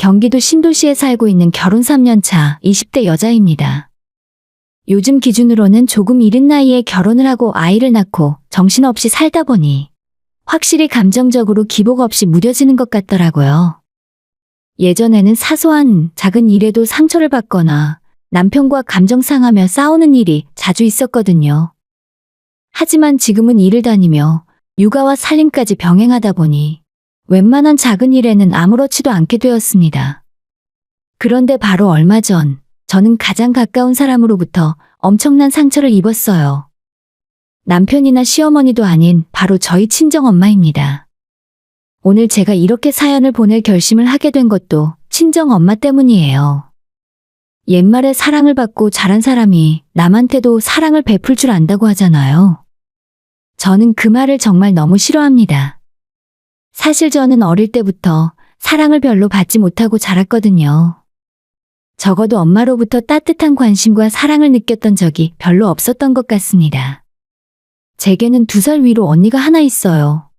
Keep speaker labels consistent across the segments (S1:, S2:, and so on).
S1: 경기도 신도시에 살고 있는 결혼 3년 차 20대 여자입니다. 요즘 기준으로는 조금 이른 나이에 결혼을 하고 아이를 낳고 정신없이 살다 보니 확실히 감정적으로 기복 없이 무뎌지는 것 같더라고요. 예전에는 사소한 작은 일에도 상처를 받거나 남편과 감정 상하며 싸우는 일이 자주 있었거든요. 하지만 지금은 일을 다니며 육아와 살림까지 병행하다 보니 웬만한 작은 일에는 아무렇지도 않게 되었습니다. 그런데 바로 얼마 전 저는 가장 가까운 사람으로부터 엄청난 상처를 입었어요. 남편이나 시어머니도 아닌 바로 저희 친정엄마입니다. 오늘 제가 이렇게 사연을 보낼 결심을 하게 된 것도 친정엄마 때문이에요. 옛말에 사랑을 받고 자란 사람이 남한테도 사랑을 베풀 줄 안다고 하잖아요. 저는 그 말을 정말 너무 싫어합니다. 사실 저는 어릴 때부터 사랑을 별로 받지 못하고 자랐거든요. 적어도 엄마로부터 따뜻한 관심과 사랑을 느꼈던 적이 별로 없었던 것 같습니다. 제게는 2살 위로 언니가 하나 있어요.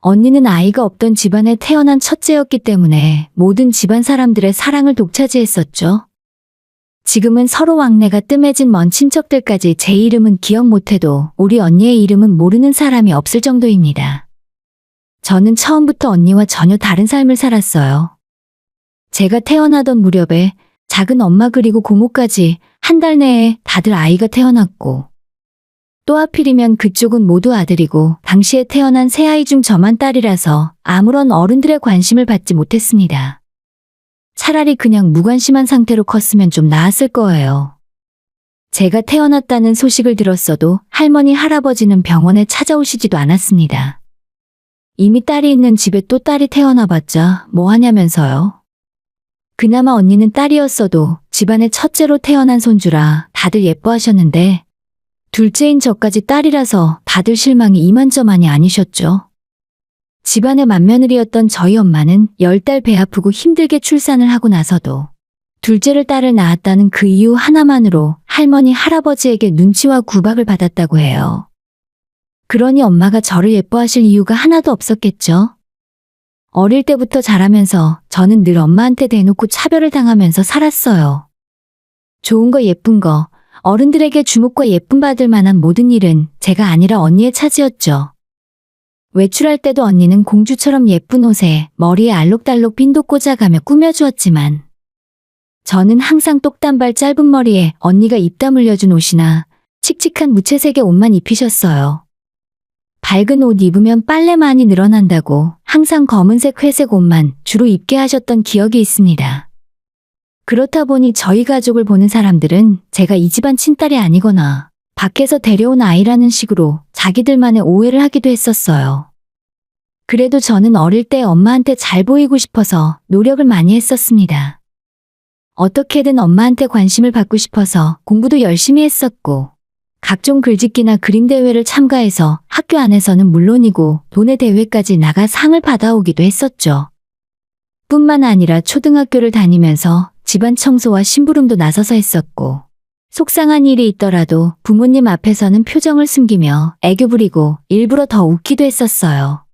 S1: 언니는 아이가 없던 집안에 태어난 첫째였기 때문에 모든 집안 사람들의 사랑을 독차지했었죠. 지금은 서로 왕래가 뜸해진 먼 친척들까지 제 이름은 기억 못해도 우리 언니의 이름은 모르는 사람이 없을 정도입니다. 저는 처음부터 언니와 전혀 다른 삶을 살았어요. 제가 태어나던 무렵에 작은 엄마 그리고 고모까지 한 달 내에 다들 아이가 태어났고 또 하필이면 그쪽은 모두 아들이고 당시에 태어난 세 아이 중 저만 딸이라서 아무런 어른들의 관심을 받지 못했습니다. 차라리 그냥 무관심한 상태로 컸으면 좀 나았을 거예요. 제가 태어났다는 소식을 들었어도 할머니, 할아버지는 병원에 찾아오시지도 않았습니다. 이미 딸이 있는 집에 또 딸이 태어나봤자 뭐 하냐면서요. 그나마 언니는 딸이었어도 집안의 첫째로 태어난 손주라 다들 예뻐하셨는데 둘째인 저까지 딸이라서 다들 실망이 이만저만이 아니셨죠. 집안의 맏며느리였던 저희 엄마는 10달 배 아프고 힘들게 출산을 하고 나서도 둘째를 딸을 낳았다는 그 이유 하나만으로 할머니, 할아버지에게 눈치와 구박을 받았다고 해요. 그러니 엄마가 저를 예뻐하실 이유가 하나도 없었겠죠. 어릴 때부터 자라면서 저는 늘 엄마한테 대놓고 차별을 당하면서 살았어요. 좋은 거 예쁜 거, 어른들에게 주목과 예쁨 받을 만한 모든 일은 제가 아니라 언니의 차지였죠. 외출할 때도 언니는 공주처럼 예쁜 옷에 머리에 알록달록 핀도 꽂아가며 꾸며주었지만 저는 항상 똑단발 짧은 머리에 언니가 입 다물려준 옷이나 칙칙한 무채색의 옷만 입히셨어요. 밝은 옷 입으면 빨래 많이 늘어난다고 항상 검은색, 회색 옷만 주로 입게 하셨던 기억이 있습니다. 그렇다 보니 저희 가족을 보는 사람들은 제가 이 집안 친딸이 아니거나 밖에서 데려온 아이라는 식으로 자기들만의 오해를 하기도 했었어요. 그래도 저는 어릴 때 엄마한테 잘 보이고 싶어서 노력을 많이 했었습니다. 어떻게든 엄마한테 관심을 받고 싶어서 공부도 열심히 했었고 각종 글짓기나 그림 대회를 참가해서 학교 안에서는 물론이고 도내 대회까지 나가 상을 받아오기도 했었죠. 뿐만 아니라 초등학교를 다니면서 집안 청소와 심부름도 나서서 했었고 속상한 일이 있더라도 부모님 앞에서는 표정을 숨기며 애교 부리고 일부러 더 웃기도 했었어요.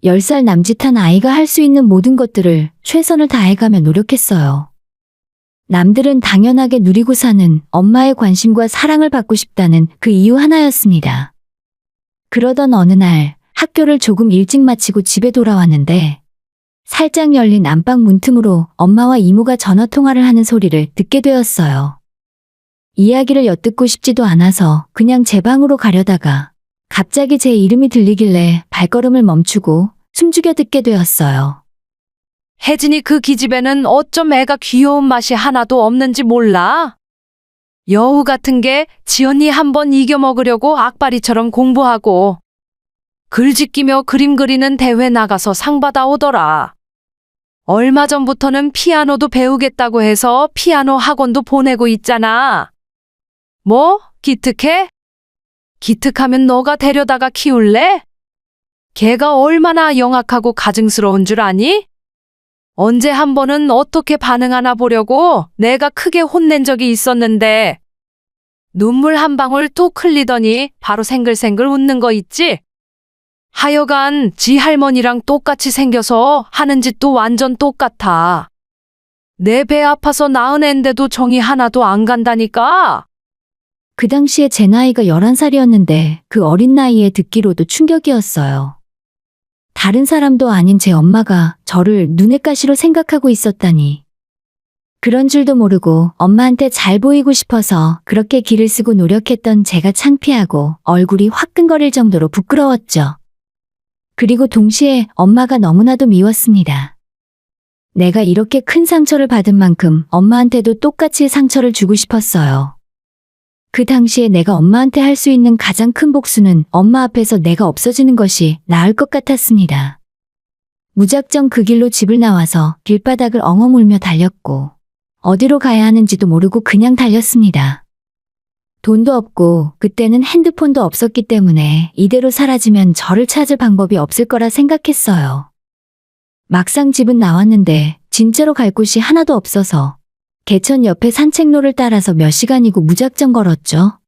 S1: 10살 남짓한 아이가 할 수 있는 모든 것들을 최선을 다해가며 노력했어요. 남들은 당연하게 누리고 사는 엄마의 관심과 사랑을 받고 싶다는 그 이유 하나였습니다. 그러던 어느 날 학교를 조금 일찍 마치고 집에 돌아왔는데 살짝 열린 안방 문틈으로 엄마와 이모가 전화통화를 하는 소리를 듣게 되었어요. 이야기를 엿듣고 싶지도 않아서 그냥 제 방으로 가려다가 갑자기 제 이름이 들리길래 발걸음을 멈추고 숨죽여 듣게 되었어요.
S2: 혜진이 그 기집애는 어쩜 애가 귀여운 맛이 하나도 없는지 몰라? 여우 같은 게 지언니 한번 이겨먹으려고 악바리처럼 공부하고 글짓기며 그림 그리는 대회 나가서 상 받아오더라. 얼마 전부터는 피아노도 배우겠다고 해서 피아노 학원도 보내고 있잖아. 뭐? 기특해? 기특하면 너가 데려다가 키울래? 걔가 얼마나 영악하고 가증스러운 줄 아니? 언제 한 번은 어떻게 반응하나 보려고 내가 크게 혼낸 적이 있었는데 눈물 한 방울 뚝 흘리더니 바로 생글생글 웃는 거 있지? 하여간 지 할머니랑 똑같이 생겨서 하는 짓도 완전 똑같아. 내 배 아파서 낳은 앤데도 정이 하나도 안 간다니까.
S1: 그 당시에 제 나이가 11살이었는데 그 어린 나이에 듣기로도 충격이었어요. 다른 사람도 아닌 제 엄마가 저를 눈엣 가시로 생각하고 있었다니. 그런 줄도 모르고 엄마한테 잘 보이고 싶어서 그렇게 기를 쓰고 노력했던 제가 창피하고 얼굴이 화끈거릴 정도로 부끄러웠죠. 그리고 동시에 엄마가 너무나도 미웠습니다. 내가 이렇게 큰 상처를 받은 만큼 엄마한테도 똑같이 상처를 주고 싶었어요. 그 당시에 내가 엄마한테 할 수 있는 가장 큰 복수는 엄마 앞에서 내가 없어지는 것이 나을 것 같았습니다. 무작정 그 길로 집을 나와서 길바닥을 엉엉 울며 달렸고 어디로 가야 하는지도 모르고 그냥 달렸습니다. 돈도 없고 그때는 핸드폰도 없었기 때문에 이대로 사라지면 저를 찾을 방법이 없을 거라 생각했어요. 막상 집은 나왔는데 진짜로 갈 곳이 하나도 없어서 개천 옆에 산책로를 따라서 몇 시간이고 무작정 걸었죠.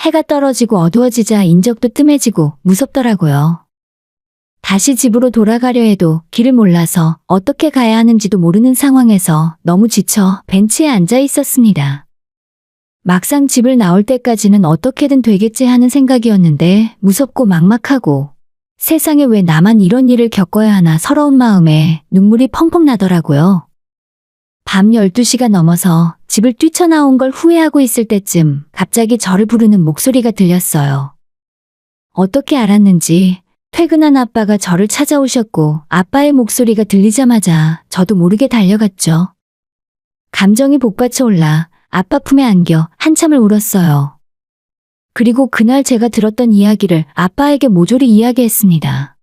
S1: 해가 떨어지고 어두워지자 인적도 뜸해지고 무섭더라고요. 다시 집으로 돌아가려 해도 길을 몰라서 어떻게 가야 하는지도 모르는 상황에서 너무 지쳐 벤치에 앉아 있었습니다. 막상 집을 나올 때까지는 어떻게든 되겠지 하는 생각이었는데 무섭고 막막하고 세상에 왜 나만 이런 일을 겪어야 하나 서러운 마음에 눈물이 펑펑 나더라고요. 밤 12시가 넘어서 집을 뛰쳐나온 걸 후회하고 있을 때쯤 갑자기 저를 부르는 목소리가 들렸어요. 어떻게 알았는지 퇴근한 아빠가 저를 찾아오셨고 아빠의 목소리가 들리자마자 저도 모르게 달려갔죠. 감정이 복받쳐 올라 아빠 품에 안겨 한참을 울었어요. 그리고 그날 제가 들었던 이야기를 아빠에게 모조리 이야기했습니다.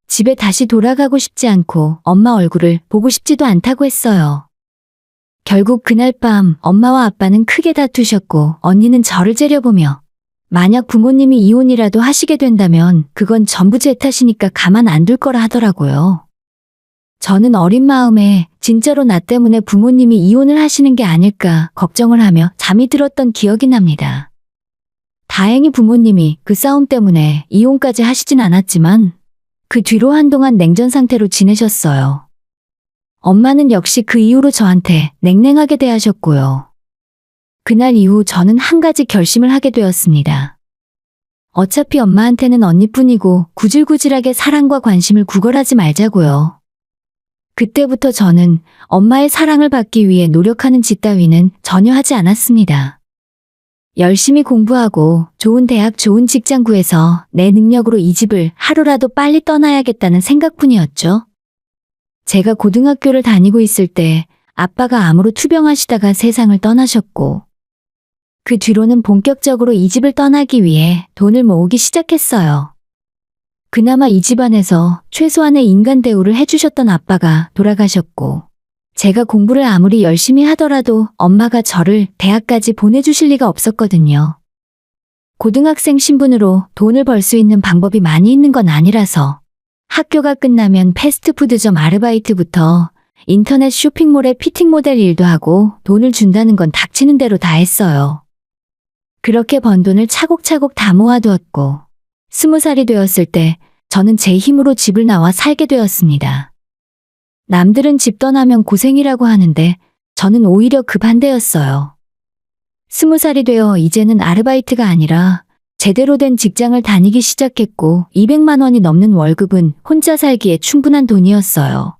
S1: 집에 다시 돌아가고 싶지 않고 엄마 얼굴을 보고 싶지도 않다고 했어요. 결국 그날 밤 엄마와 아빠는 크게 다투셨고 언니는 저를 째려보며 만약 부모님이 이혼이라도 하시게 된다면 그건 전부 제 탓이니까 가만 안 둘 거라 하더라고요. 저는 어린 마음에 진짜로 나 때문에 부모님이 이혼을 하시는 게 아닐까 걱정을 하며 잠이 들었던 기억이 납니다. 다행히 부모님이 그 싸움 때문에 이혼까지 하시진 않았지만 그 뒤로 한동안 냉전 상태로 지내셨어요. 엄마는 역시 그 이후로 저한테 냉랭하게 대하셨고요. 그날 이후 저는 한 가지 결심을 하게 되었습니다. 어차피 엄마한테는 언니뿐이고 구질구질하게 사랑과 관심을 구걸하지 말자고요. 그때부터 저는 엄마의 사랑을 받기 위해 노력하는 짓 따위는 전혀 하지 않았습니다. 열심히 공부하고 좋은 대학 좋은 직장 구해서 내 능력으로 이 집을 하루라도 빨리 떠나야겠다는 생각뿐이었죠. 제가 고등학교를 다니고 있을 때 아빠가 암으로 투병하시다가 세상을 떠나셨고 그 뒤로는 본격적으로 이 집을 떠나기 위해 돈을 모으기 시작했어요. 그나마 이 집안에서 최소한의 인간 대우를 해주셨던 아빠가 돌아가셨고 제가 공부를 아무리 열심히 하더라도 엄마가 저를 대학까지 보내주실 리가 없었거든요. 고등학생 신분으로 돈을 벌 수 있는 방법이 많이 있는 건 아니라서 학교가 끝나면 패스트푸드점 아르바이트부터 인터넷 쇼핑몰의 피팅 모델 일도 하고 돈을 준다는 건 닥치는 대로 다 했어요. 그렇게 번 돈을 차곡차곡 다 모아두었고 20살이 되었을 때 저는 제 힘으로 집을 나와 살게 되었습니다. 남들은 집 떠나면 고생이라고 하는데 저는 오히려 그 반대였어요. 20살이 되어 이제는 아르바이트가 아니라 제대로 된 직장을 다니기 시작했고 200만 원이 넘는 월급은 혼자 살기에 충분한 돈이었어요.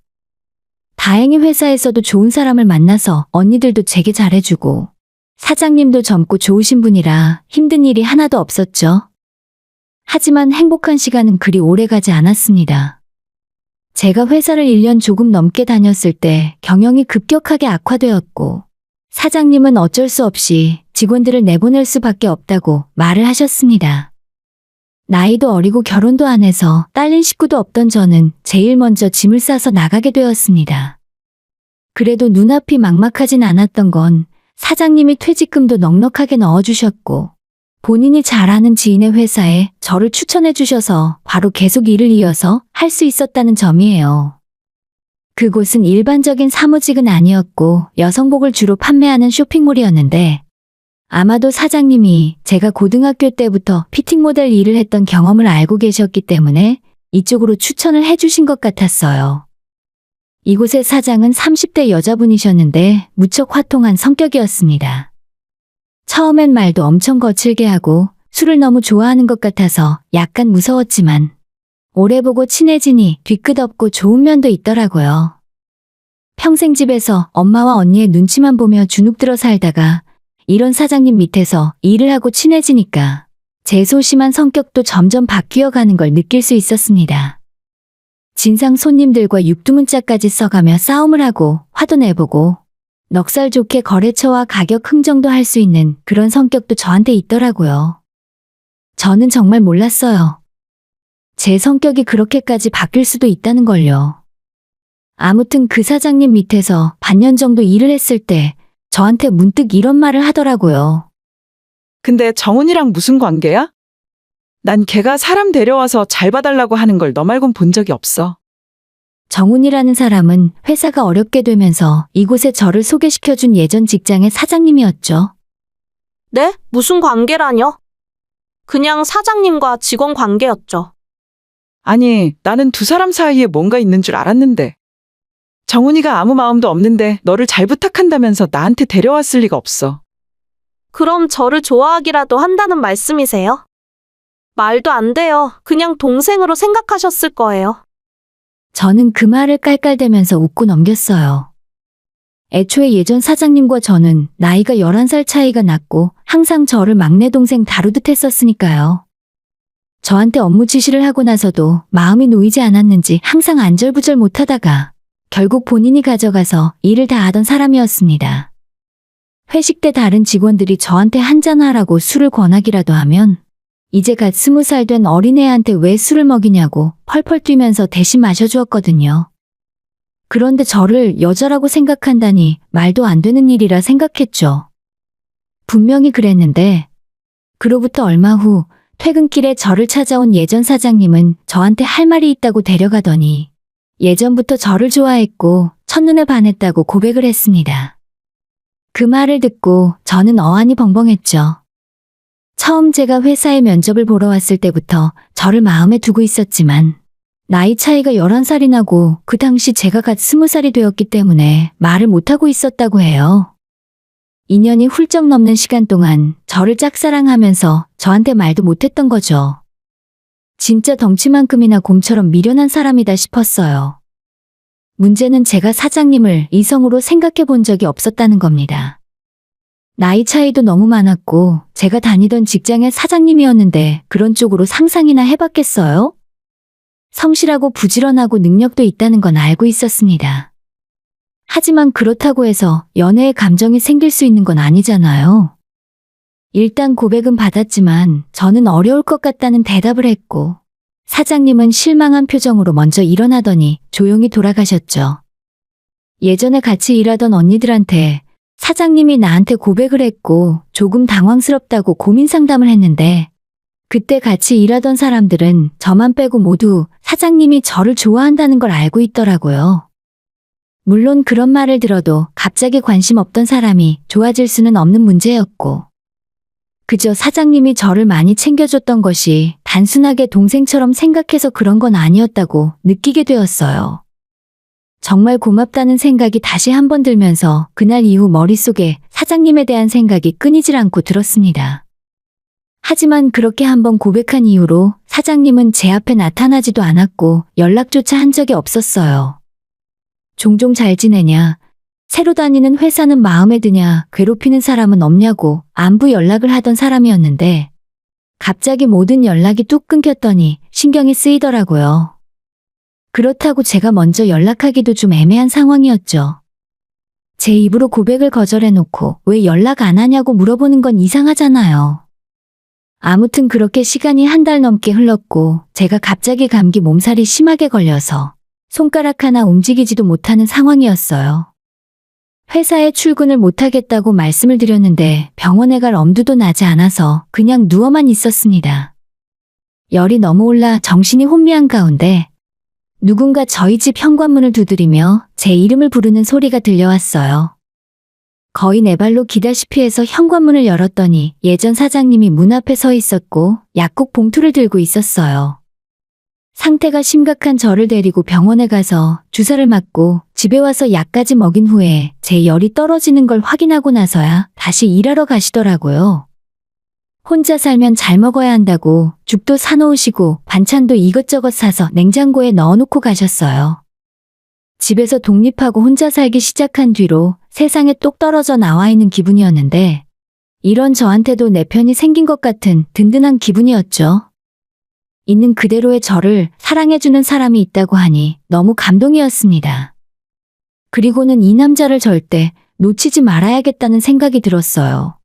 S1: 다행히 회사에서도 좋은 사람을 만나서 언니들도 제게 잘해주고 사장님도 젊고 좋으신 분이라 힘든 일이 하나도 없었죠. 하지만 행복한 시간은 그리 오래 가지 않았습니다. 제가 회사를 1년 조금 넘게 다녔을 때 경영이 급격하게 악화되었고 사장님은 어쩔 수 없이 직원들을 내보낼 수밖에 없다고 말을 하셨습니다. 나이도 어리고 결혼도 안 해서 딸린 식구도 없던 저는 제일 먼저 짐을 싸서 나가게 되었습니다. 그래도 눈앞이 막막하진 않았던 건 사장님이 퇴직금도 넉넉하게 넣어주셨고 본인이 잘 아는 지인의 회사에 저를 추천해 주셔서 바로 계속 일을 이어서 할 수 있었다는 점이에요. 그곳은 일반적인 사무직은 아니었고 여성복을 주로 판매하는 쇼핑몰이었는데 아마도 사장님이 제가 고등학교 때부터 피팅 모델 일을 했던 경험을 알고 계셨기 때문에 이쪽으로 추천을 해주신 것 같았어요. 이곳의 사장은 30대 여자분이셨는데 무척 화통한 성격이었습니다. 처음엔 말도 엄청 거칠게 하고 술을 너무 좋아하는 것 같아서 약간 무서웠지만 오래 보고 친해지니 뒤끝없고 좋은 면도 있더라고요. 평생 집에서 엄마와 언니의 눈치만 보며 주눅들어 살다가 이런 사장님 밑에서 일을 하고 친해지니까 제 소심한 성격도 점점 바뀌어 가는 걸 느낄 수 있었습니다. 진상 손님들과 육두문자까지 써가며 싸움을 하고 화도 내보고 넉살 좋게 거래처와 가격 흥정도 할 수 있는 그런 성격도 저한테 있더라고요. 저는 정말 몰랐어요. 제 성격이 그렇게까지 바뀔 수도 있다는 걸요. 아무튼 그 사장님 밑에서 반년 정도 일을 했을 때 저한테 문득 이런 말을 하더라고요.
S3: 근데 정훈이랑 무슨 관계야? 난 걔가 사람 데려와서 잘 봐달라고 하는 걸 너 말곤 본 적이 없어.
S1: 정훈이라는 사람은 회사가 어렵게 되면서 이곳에 저를 소개시켜준 예전 직장의 사장님이었죠.
S4: 네? 무슨 관계라뇨? 그냥 사장님과 직원 관계였죠.
S3: 아니, 나는 두 사람 사이에 뭔가 있는 줄 알았는데. 정훈이가 아무 마음도 없는데 너를 잘 부탁한다면서 나한테 데려왔을 리가 없어.
S4: 그럼 저를 좋아하기라도 한다는 말씀이세요? 말도 안 돼요. 그냥 동생으로 생각하셨을 거예요.
S1: 저는 그 말을 깔깔대면서 웃고 넘겼어요. 애초에 예전 사장님과 저는 나이가 11살 차이가 났고 항상 저를 막내 동생 다루듯 했었으니까요. 저한테 업무 지시를 하고 나서도 마음이 놓이지 않았는지 항상 안절부절 못하다가 결국 본인이 가져가서 일을 다 하던 사람이었습니다. 회식 때 다른 직원들이 저한테 한잔하라고 술을 권하기라도 하면 이제 갓 20살 된 어린애한테 왜 술을 먹이냐고 펄펄 뛰면서 대신 마셔주었거든요. 그런데 저를 여자라고 생각한다니 말도 안 되는 일이라 생각했죠. 분명히 그랬는데 그로부터 얼마 후 퇴근길에 저를 찾아온 예전 사장님은 저한테 할 말이 있다고 데려가더니 예전부터 저를 좋아했고 첫눈에 반했다고 고백을 했습니다. 그 말을 듣고 저는 어안이 벙벙했죠. 처음 제가 회사에 면접을 보러 왔을 때부터 저를 마음에 두고 있었지만 나이 차이가 11살이 나고 그 당시 제가 갓 20살이 되었기 때문에 말을 못하고 있었다고 해요. 2년이 훌쩍 넘는 시간 동안 저를 짝사랑하면서 저한테 말도 못했던 거죠. 진짜 덩치만큼이나 곰처럼 미련한 사람이다 싶었어요. 문제는 제가 사장님을 이성으로 생각해 본 적이 없었다는 겁니다. 나이 차이도 너무 많았고 제가 다니던 직장의 사장님이었는데 그런 쪽으로 상상이나 해봤겠어요? 성실하고 부지런하고 능력도 있다는 건 알고 있었습니다. 하지만 그렇다고 해서 연애의 감정이 생길 수 있는 건 아니잖아요. 일단 고백은 받았지만 저는 어려울 것 같다는 대답을 했고 사장님은 실망한 표정으로 먼저 일어나더니 조용히 돌아가셨죠. 예전에 같이 일하던 언니들한테 사장님이 나한테 고백을 했고 조금 당황스럽다고 고민 상담을 했는데 그때 같이 일하던 사람들은 저만 빼고 모두 사장님이 저를 좋아한다는 걸 알고 있더라고요. 물론 그런 말을 들어도 갑자기 관심 없던 사람이 좋아질 수는 없는 문제였고 그저 사장님이 저를 많이 챙겨줬던 것이 단순하게 동생처럼 생각해서 그런 건 아니었다고 느끼게 되었어요. 정말 고맙다는 생각이 다시 한번 들면서 그날 이후 머릿속에 사장님에 대한 생각이 끊이질 않고 들었습니다. 하지만 그렇게 한번 고백한 이후로 사장님은 제 앞에 나타나지도 않았고 연락조차 한 적이 없었어요. 종종 잘 지내냐, 새로 다니는 회사는 마음에 드냐, 괴롭히는 사람은 없냐고 안부 연락을 하던 사람이었는데 갑자기 모든 연락이 뚝 끊겼더니 신경이 쓰이더라고요. 그렇다고 제가 먼저 연락하기도 좀 애매한 상황이었죠. 제 입으로 고백을 거절해놓고 왜 연락 안 하냐고 물어보는 건 이상하잖아요. 아무튼 그렇게 시간이 한 달 넘게 흘렀고 제가 갑자기 감기 몸살이 심하게 걸려서 손가락 하나 움직이지도 못하는 상황이었어요. 회사에 출근을 못하겠다고 말씀을 드렸는데 병원에 갈 엄두도 나지 않아서 그냥 누워만 있었습니다. 열이 너무 올라 정신이 혼미한 가운데 누군가 저희 집 현관문을 두드리며 제 이름을 부르는 소리가 들려왔어요. 거의 네 발로 기다시피 해서 현관문을 열었더니 예전 사장님이 문 앞에 서 있었고 약국 봉투를 들고 있었어요. 상태가 심각한 저를 데리고 병원에 가서 주사를 맞고 집에 와서 약까지 먹인 후에 제 열이 떨어지는 걸 확인하고 나서야 다시 일하러 가시더라고요. 혼자 살면 잘 먹어야 한다고 죽도 사놓으시고 반찬도 이것저것 사서 냉장고에 넣어놓고 가셨어요. 집에서 독립하고 혼자 살기 시작한 뒤로 세상에 똑 떨어져 나와 있는 기분이었는데 이런 저한테도 내 편이 생긴 것 같은 든든한 기분이었죠. 있는 그대로의 저를 사랑해주는 사람이 있다고 하니 너무 감동이었습니다. 그리고는 이 남자를 절대 놓치지 말아야겠다는 생각이 들었어요.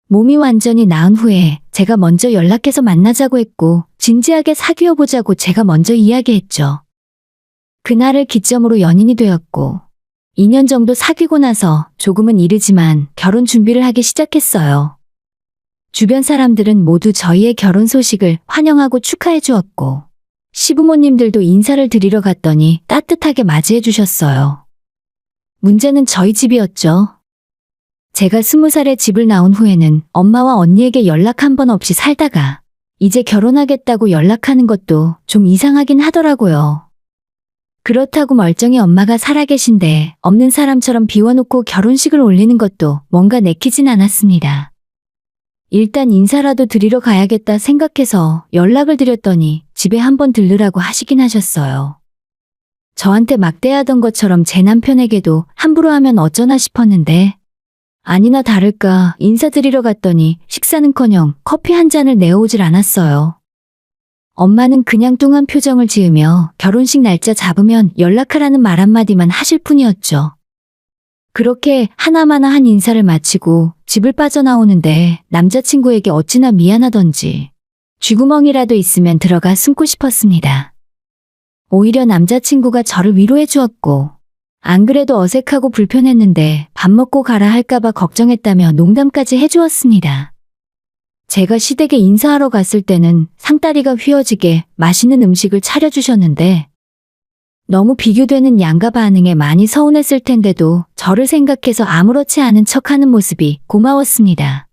S1: 몸이 완전히 나은 후에 제가 먼저 연락해서 만나자고 했고 진지하게 사귀어보자고 제가 먼저 이야기했죠. 그날을 기점으로 연인이 되었고 2년 정도 사귀고 나서 조금은 이르지만 결혼 준비를 하기 시작했어요. 주변 사람들은 모두 저희의 결혼 소식을 환영하고 축하해 주었고 시부모님들도 인사를 드리러 갔더니 따뜻하게 맞이해 주셨어요. 문제는 저희 집이었죠. 제가 20살에 집을 나온 후에는 엄마와 언니에게 연락 한 번 없이 살다가 이제 결혼하겠다고 연락하는 것도 좀 이상하긴 하더라고요. 그렇다고 멀쩡히 엄마가 살아계신데 없는 사람처럼 비워놓고 결혼식을 올리는 것도 뭔가 내키진 않았습니다. 일단 인사라도 드리러 가야겠다 생각해서 연락을 드렸더니 집에 한번 들르라고 하시긴 하셨어요. 저한테 막대하던 것처럼 제 남편에게도 함부로 하면 어쩌나 싶었는데 아니나 다를까 인사드리러 갔더니 식사는커녕 커피 한 잔을 내어오질 않았어요. 엄마는 그냥 뚱한 표정을 지으며 결혼식 날짜 잡으면 연락하라는 말 한마디만 하실 뿐이었죠. 그렇게 하나마나 한 인사를 마치고 집을 빠져나오는데 남자친구에게 어찌나 미안하던지 쥐구멍이라도 있으면 들어가 숨고 싶었습니다. 오히려 남자친구가 저를 위로해 주었고 안 그래도 어색하고 불편했는데 밥 먹고 가라 할까봐 걱정했다며 농담까지 해주었습니다. 제가 시댁에 인사하러 갔을 때는 상다리가 휘어지게 맛있는 음식을 차려주셨는데 너무 비교되는 양가 반응에 많이 서운했을 텐데도 저를 생각해서 아무렇지 않은 척하는 모습이 고마웠습니다.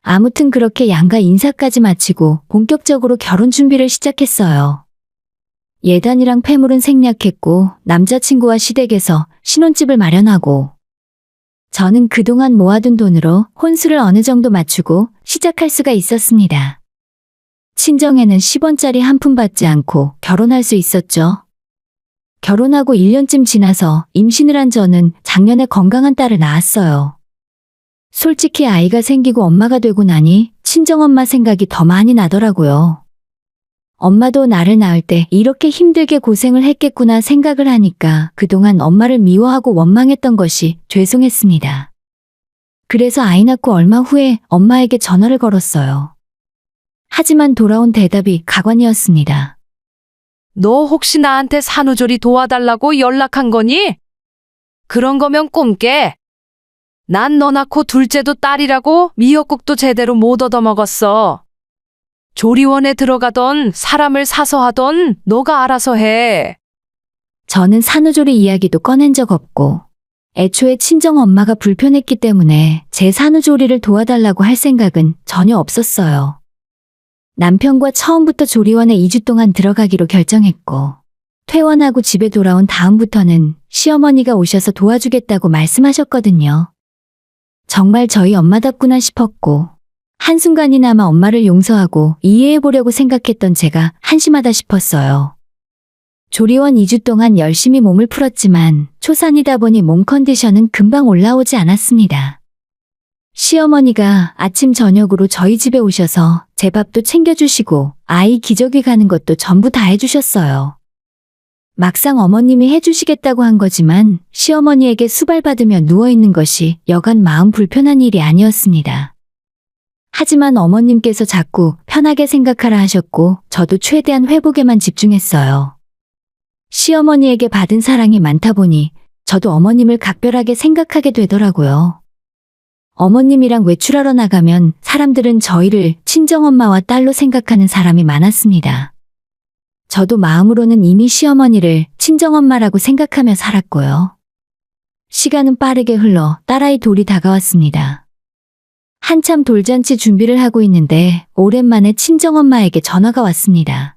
S1: 아무튼 그렇게 양가 인사까지 마치고 본격적으로 결혼 준비를 시작했어요. 예단이랑 폐물은 생략했고 남자친구와 시댁에서 신혼집을 마련하고 저는 그동안 모아둔 돈으로 혼수를 어느 정도 맞추고 시작할 수가 있었습니다. 친정에는 10원짜리 한 푼 받지 않고 결혼할 수 있었죠. 결혼하고 1년쯤 지나서 임신을 한 저는 작년에 건강한 딸을 낳았어요. 솔직히 아이가 생기고 엄마가 되고 나니 친정엄마 생각이 더 많이 나더라고요. 엄마도 나를 낳을 때 이렇게 힘들게 고생을 했겠구나 생각을 하니까 그동안 엄마를 미워하고 원망했던 것이 죄송했습니다. 그래서 아이 낳고 얼마 후에 엄마에게 전화를 걸었어요. 하지만 돌아온 대답이 가관이었습니다.
S2: 너 혹시 나한테 산후조리 도와달라고 연락한 거니? 그런 거면 꿈깨. 난 너 낳고 둘째도 딸이라고 미역국도 제대로 못 얻어먹었어. 조리원에 들어가던 사람을 사서 하던 너가 알아서 해.
S1: 저는 산후조리 이야기도 꺼낸 적 없고 애초에 친정엄마가 불편했기 때문에 제 산후조리를 도와달라고 할 생각은 전혀 없었어요. 남편과 처음부터 조리원에 2주 동안 들어가기로 결정했고 퇴원하고 집에 돌아온 다음부터는 시어머니가 오셔서 도와주겠다고 말씀하셨거든요. 정말 저희 엄마답구나 싶었고 한순간이나마 엄마를 용서하고 이해해보려고 생각했던 제가 한심하다 싶었어요. 조리원 2주 동안 열심히 몸을 풀었지만 초산이다 보니 몸 컨디션은 금방 올라오지 않았습니다. 시어머니가 아침 저녁으로 저희 집에 오셔서 제 밥도 챙겨주시고 아이 기저귀 가는 것도 전부 다 해주셨어요. 막상 어머님이 해주시겠다고 한 거지만 시어머니에게 수발받으며 누워있는 것이 여간 마음 불편한 일이 아니었습니다. 하지만 어머님께서 자꾸 편하게 생각하라 하셨고 저도 최대한 회복에만 집중했어요. 시어머니에게 받은 사랑이 많다 보니 저도 어머님을 각별하게 생각하게 되더라고요. 어머님이랑 외출하러 나가면 사람들은 저희를 친정엄마와 딸로 생각하는 사람이 많았습니다. 저도 마음으로는 이미 시어머니를 친정엄마라고 생각하며 살았고요. 시간은 빠르게 흘러 딸아이 돌이 다가왔습니다. 한참 돌잔치 준비를 하고 있는데 오랜만에 친정엄마에게 전화가 왔습니다.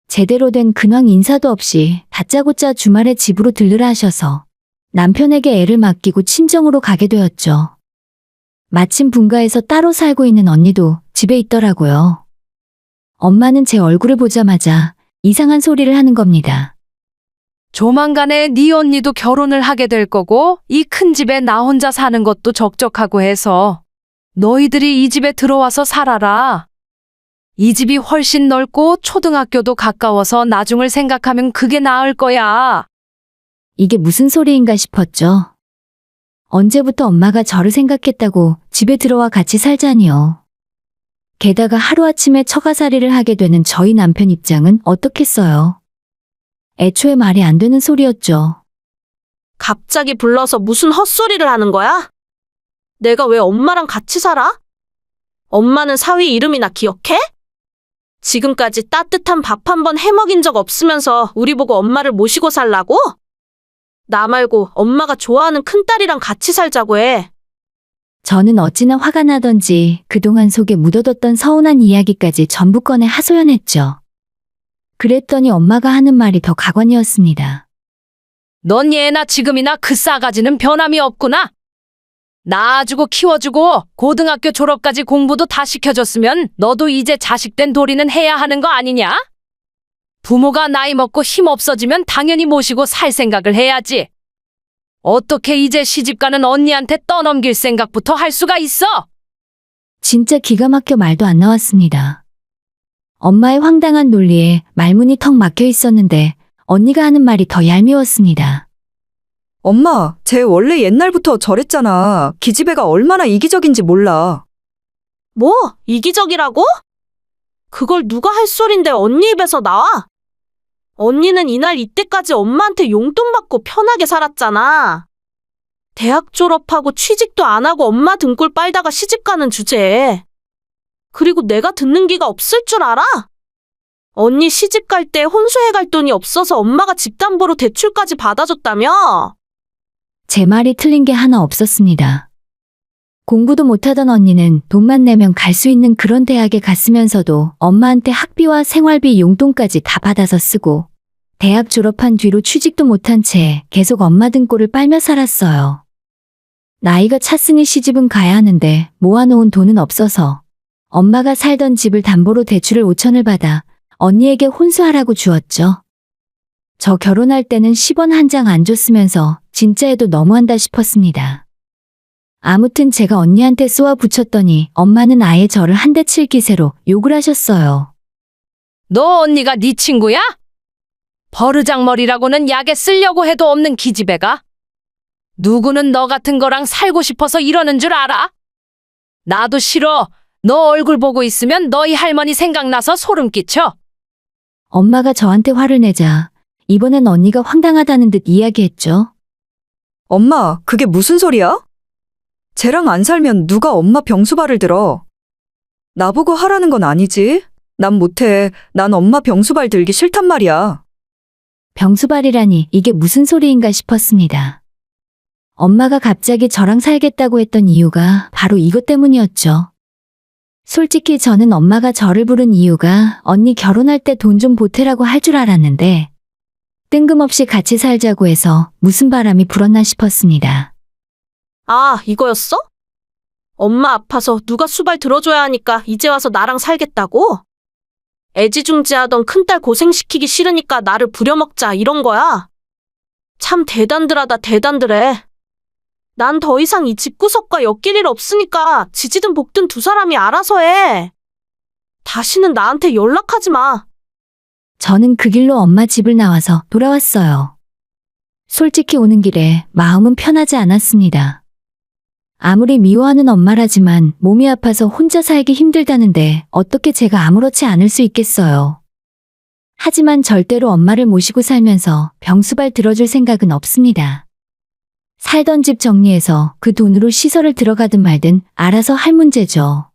S1: 제대로 된 근황 인사도 없이 다짜고짜 주말에 집으로 들르라 하셔서 남편에게 애를 맡기고 친정으로 가게 되었죠. 마침 분가에서 따로 살고 있는 언니도 집에 있더라고요. 엄마는 제 얼굴을 보자마자 이상한 소리를 하는 겁니다.
S2: 조만간에 네 언니도 결혼을 하게 될 거고 이 큰 집에 나 혼자 사는 것도 적적하고 해서 너희들이 이 집에 들어와서 살아라. 이 집이 훨씬 넓고 초등학교도 가까워서 나중을 생각하면 그게 나을 거야.
S1: 이게 무슨 소리인가 싶었죠. 언제부터 엄마가 저를 생각했다고 집에 들어와 같이 살자니요. 게다가 하루아침에 처가살이를 하게 되는 저희 남편 입장은 어떻겠어요. 애초에 말이 안 되는 소리였죠.
S4: 갑자기 불러서 무슨 헛소리를 하는 거야? 내가 왜 엄마랑 같이 살아? 엄마는 사위 이름이나 기억해? 지금까지 따뜻한 밥 한 번 해먹인 적 없으면서 우리 보고 엄마를 모시고 살라고? 나 말고 엄마가 좋아하는 큰딸이랑 같이 살자고 해.
S1: 저는 어찌나 화가 나던지 그동안 속에 묻어뒀던 서운한 이야기까지 전부 꺼내 하소연했죠. 그랬더니 엄마가 하는 말이 더 가관이었습니다.
S2: 넌 예나 지금이나 그 싸가지는 변함이 없구나. 낳아주고 키워주고 고등학교 졸업까지 공부도 다 시켜줬으면 너도 이제 자식된 도리는 해야 하는 거 아니냐? 부모가 나이 먹고 힘 없어지면 당연히 모시고 살 생각을 해야지. 어떻게 이제 시집가는 언니한테 떠넘길 생각부터 할 수가 있어?
S1: 진짜 기가 막혀 말도 안 나왔습니다. 엄마의 황당한 논리에 말문이 턱 막혀 있었는데 언니가 하는 말이 더 얄미웠습니다.
S5: 엄마, 쟤 원래 옛날부터 저랬잖아. 기집애가 얼마나 이기적인지 몰라.
S4: 뭐? 이기적이라고? 그걸 누가 할 소린데 언니 입에서 나와? 언니는 이날 이때까지 엄마한테 용돈 받고 편하게 살았잖아. 대학 졸업하고 취직도 안 하고 엄마 등골 빨다가 시집가는 주제에. 그리고 내가 듣는 기가 없을 줄 알아? 언니 시집 갈 때 혼수해 갈 돈이 없어서 엄마가 집담보로 대출까지 받아줬다며?
S1: 제 말이 틀린 게 하나 없었습니다. 공부도 못하던 언니는 돈만 내면 갈 수 있는 그런 대학에 갔으면서도 엄마한테 학비와 생활비 용돈까지 다 받아서 쓰고 대학 졸업한 뒤로 취직도 못한 채 계속 엄마 등골을 빨며 살았어요. 나이가 찼으니 시집은 가야 하는데 모아놓은 돈은 없어서 엄마가 살던 집을 담보로 대출을 5천을 받아 언니에게 혼수하라고 주었죠. 저 결혼할 때는 10원 한 장 안 줬으면서 진짜에도 너무한다 싶었습니다. 아무튼 제가 언니한테 쏘아 붙였더니 엄마는 아예 저를 한 대 칠 기세로 욕을 하셨어요.
S2: 너 언니가 네 친구야? 버르장머리라고는 약에 쓰려고 해도 없는 기집애가? 누구는 너 같은 거랑 살고 싶어서 이러는 줄 알아? 나도 싫어. 너 얼굴 보고 있으면 너희 할머니 생각나서 소름 끼쳐.
S1: 엄마가 저한테 화를 내자 이번엔 언니가 황당하다는 듯 이야기했죠.
S5: 엄마, 그게 무슨 소리야? 쟤랑 안 살면 누가 엄마 병수발을 들어. 나보고 하라는 건 아니지? 난 못해. 난 엄마 병수발 들기 싫단 말이야.
S1: 병수발이라니 이게 무슨 소리인가 싶었습니다. 엄마가 갑자기 저랑 살겠다고 했던 이유가 바로 이것 때문이었죠. 솔직히 저는 엄마가 저를 부른 이유가 언니 결혼할 때 돈 좀 보태라고 할 줄 알았는데 뜬금없이 같이 살자고 해서 무슨 바람이 불었나 싶었습니다.
S4: 아, 이거였어? 엄마 아파서 누가 수발 들어줘야 하니까 이제 와서 나랑 살겠다고? 애지중지하던 큰딸 고생시키기 싫으니까 나를 부려먹자 이런 거야? 참 대단들하다 대단들해. 난 더 이상 이 집구석과 엮일 일 없으니까 지지든 볶든 두 사람이 알아서 해. 다시는 나한테 연락하지 마.
S1: 저는 그 길로 엄마 집을 나와서 돌아왔어요. 솔직히 오는 길에 마음은 편하지 않았습니다. 아무리 미워하는 엄마라지만 몸이 아파서 혼자 살기 힘들다는데 어떻게 제가 아무렇지 않을 수 있겠어요. 하지만 절대로 엄마를 모시고 살면서 병수발 들어줄 생각은 없습니다. 살던 집 정리해서 그 돈으로 시설을 들어가든 말든 알아서 할 문제죠.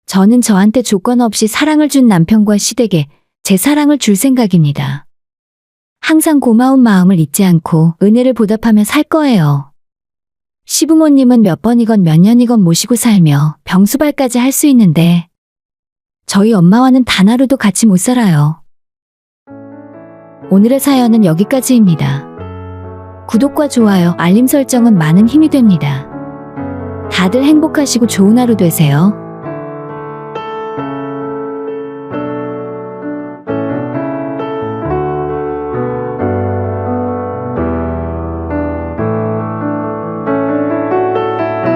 S1: 저는 저한테 조건 없이 사랑을 준 남편과 시댁에 제 사랑을 줄 생각입니다. 항상 고마운 마음을 잊지 않고 은혜를 보답하며 살 거예요. 시부모님은 몇 번이건 몇 년이건 모시고 살며 병수발까지 할 수 있는데 저희 엄마와는 단 하루도 같이 못 살아요. 오늘의 사연은 여기까지입니다. 구독과 좋아요, 알림 설정은 많은 힘이 됩니다. 다들 행복하시고 좋은 하루 되세요.